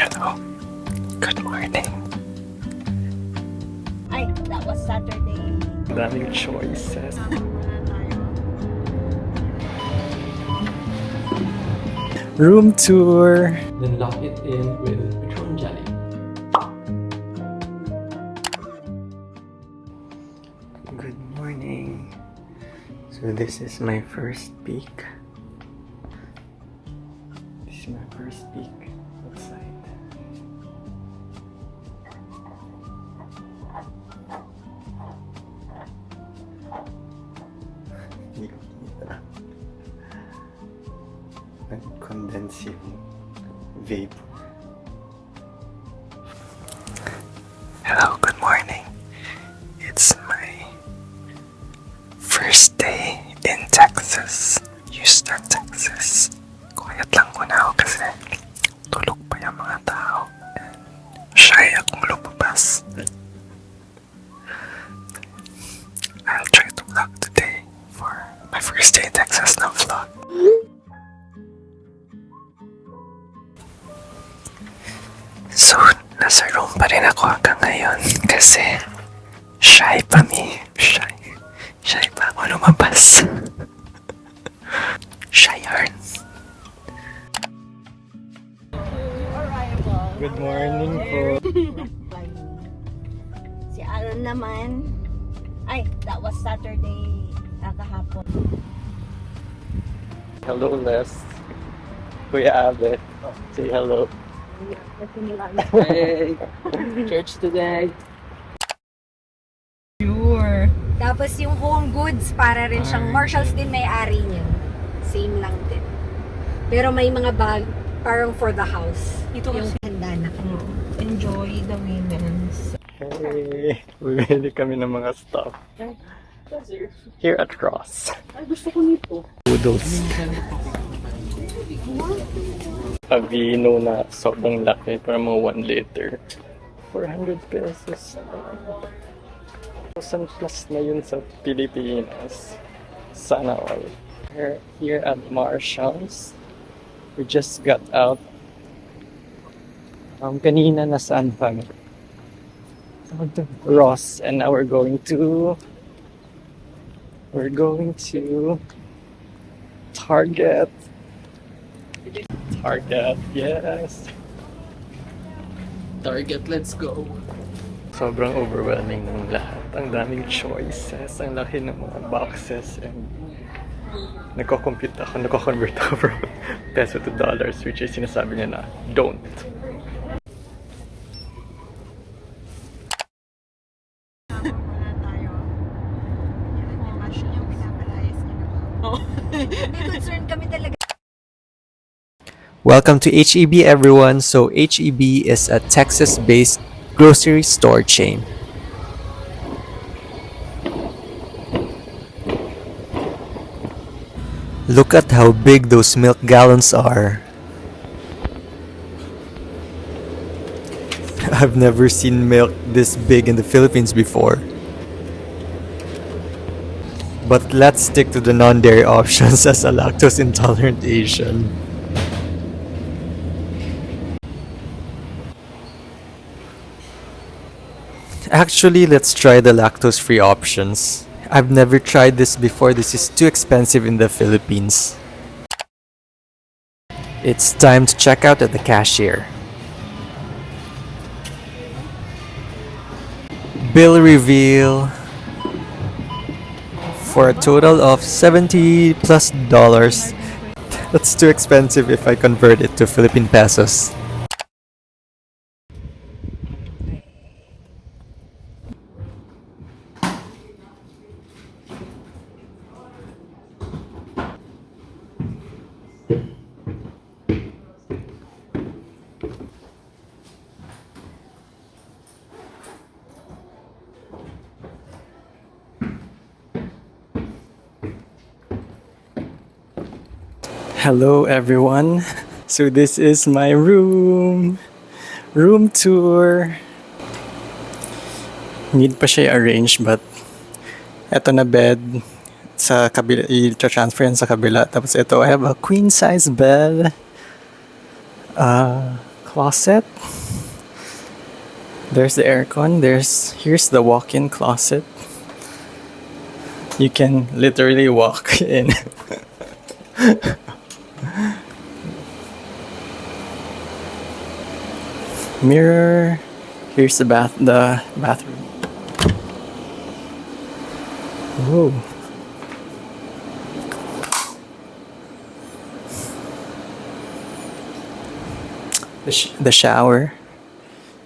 Hello. Good morning. Ay, that was Saturday. Daming choices. Room tour. Then lock it in with Patron jelly. Good morning. So this is my first peek. This is my first peek outside. Hindi ko kita. Nag-condense yung vape. Hello, good morning. It's my first day in Texas, Houston, Texas. Quiet lang muna ako kasi tulog pa yung mga tao. And shy akong lumabas. I'll try to vlog today for my first day in Texas na vlog. So, nasa room pa rin ako hanggang ngayon kasi shy pa mi. Shy pa ako lumabas. Shy yarn. Good morning po. Si Aaron naman. Ay, that was Saturday kahapon. Hello, Les. Kuya Abe. Say hello. Hey! Church today! Sure. Tapos yung home goods, para rin siyang Marshalls din may-ari niya. Same lang din. Pero may mga bag, parang for the house. Ito yung handa na. Enjoy the women's. Hey! Bumili kami ng mga stuff. Here at Ross. Ay, gusto ko nito. Noodles. Avino na sobrang laki para mga 1 liter. 400 pesos. 1,000 plus na yun sa Pilipinas. Sana all. Here at Marshalls. We just got out. Kanina nasaan kami? Ross, and now we're going to Target. Target, yes. Target, let's go! Sobrang overwhelming ng lahat. Ang daming choices, ang laki ng mga boxes, and nagko-convert ako from peso to dollars, which is sinasabi niya na, don't. May concern kami talaga. Welcome to HEB, everyone. So HEB is a Texas-based grocery store chain. Look at how big those milk gallons are. I've never seen milk this big in the Philippines before. But let's stick to the non-dairy options as a lactose-intolerant Asian. Actually, let's try the lactose-free options. I've never tried this before. This is too expensive in the Philippines. It's time to check out at the cashier. Bill reveal for a total of $70 plus. That's too expensive if I convert it to Philippine pesos. Hello everyone. So this is my room tour. Need pa siya i-arrange, but eto na bed sa kabila, i-transfer yan sa kabila. Tapos ito, I have a queen size bed, closet. There's the aircon. Here's the walk-in closet. You can literally walk in. Mirror. Here's the bathroom. Whoa. The shower.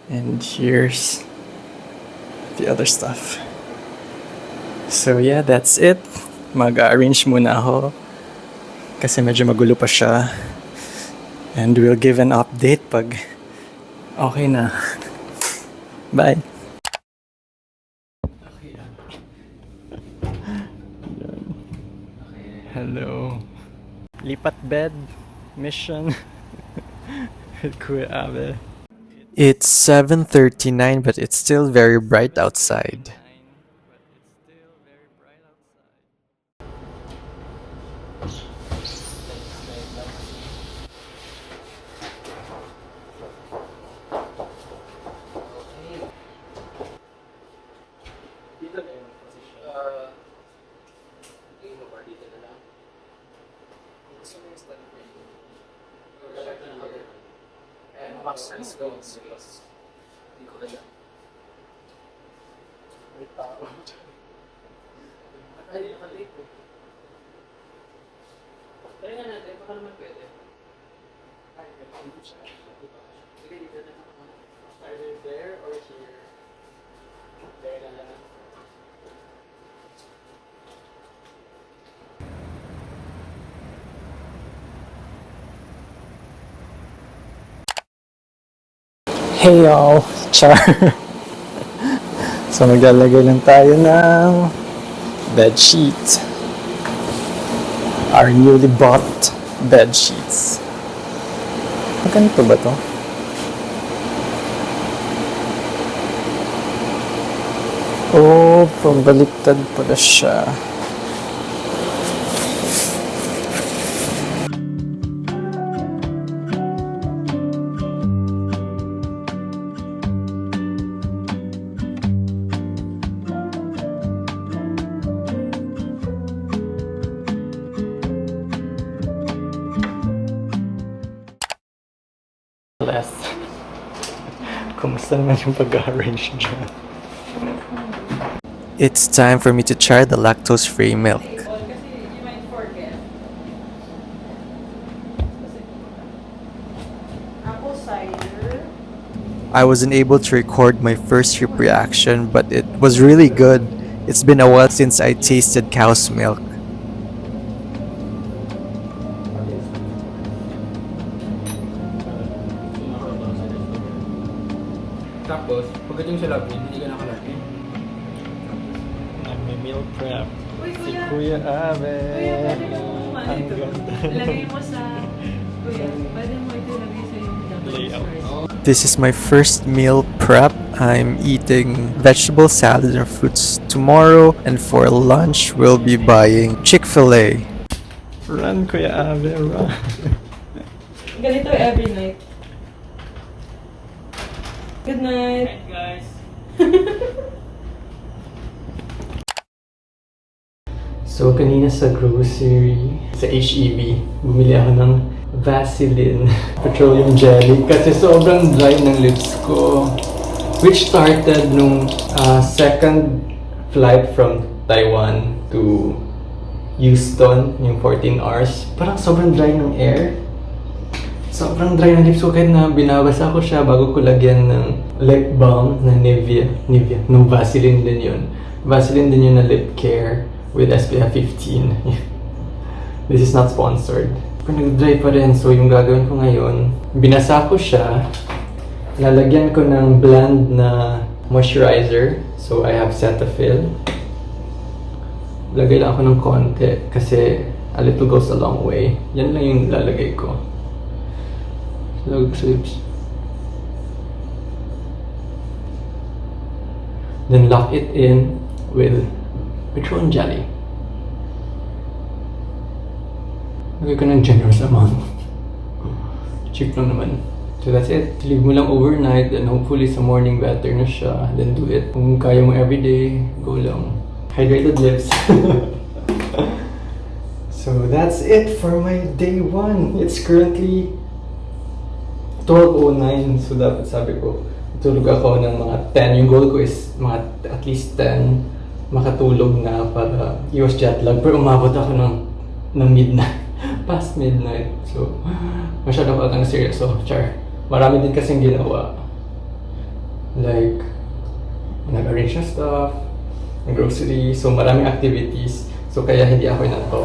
And here's the other stuff. So yeah, that's it. Mag-arrange muna ako kasi medyo magulo pa siya. And we'll give an update pag okay na. Bye! Hello. Lipat bed mission with Kuya Abe. It's 7:39 but it's still very bright outside. Hey y'all! Char! So maglalagay lang tayo ng bed sheet. Our newly bought bed sheets. Ganito ba to? Oh, pabaliktad pala siya. Less. Kumusta naman yung pag-arrange dyan? It's time for me to try the lactose-free milk. I wasn't able to record my first trip reaction, but it was really good. It's been a while since I tasted cow's milk. Tapos, pagdating sa lobby, hindi ka nakalagay. May meal prep. Si Kuya Abe. Ang ganda. Ilagay mo sa... Kuya, pwede mo ito ilagay sa yung Layout. This is my first meal prep. I'm eating vegetable salad and fruits tomorrow, and for lunch we'll be buying Chick-fil-A. Run, Kuya Abe, run. Ganito every night. Good night. Guys. So, kanina sa grocery, sa HEB, bumili ako ng Vaseline petroleum jelly kasi sobrang dry ng lips ko. Which started nung second flight from Taiwan to Houston, yung 14 hours. Parang sobrang dry ng air. Sobrang dry ng lips ko kahit na binabasa ko siya bago ko lagyan ng lip balm na Nivea. No, Vaseline din yun. Vaseline din yun na lip care with SPF 15. This is not sponsored. Pero nag-dry pa rin, so yung gagawin ko ngayon, binasa ko siya, lalagyan ko ng bland na moisturizer. So I have Cetaphil. Lagay lang ako ng konti kasi a little goes a long way. Yan lang yung lalagay ko. Lips. Then lock it in with petroleum jelly. Lagay ko ng generous amount. Cheap lang naman. So that's it. Leave mo lang overnight and hopefully sa morning better na siya. Then do it. Kung kaya mo everyday, go lang. Hydrated lips. So that's it for my day 1. It's currently 12:09. So dapat sabi ko, tulog ako ng mga 10. Yung goal ko is mga at least 10 makatulog na para iwas jet lag. Pero umabot ako ng midnight. Past midnight. So, masyado ako ang seryoso. Char. Marami din kasing ginawa. Like, nag-arrange na stuff, grocery. So, maraming activities. So, kaya hindi ako inantok.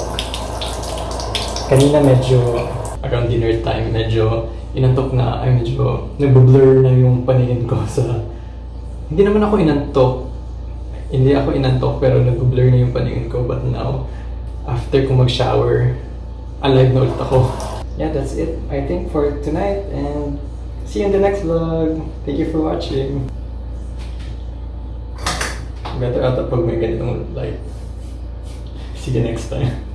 Kanina medyo around dinner time, medyo inantok na, medyo nag-blur na yung paningin ko sa... Hindi naman ako inantok, pero nag-blur na yung paningin ko. But now, after ko mag-shower, alive na ulit ako. Yeah, that's it, I think, for tonight. And see you in the next vlog. Thank you for watching. Better ata pag may ganitong light. See you next time.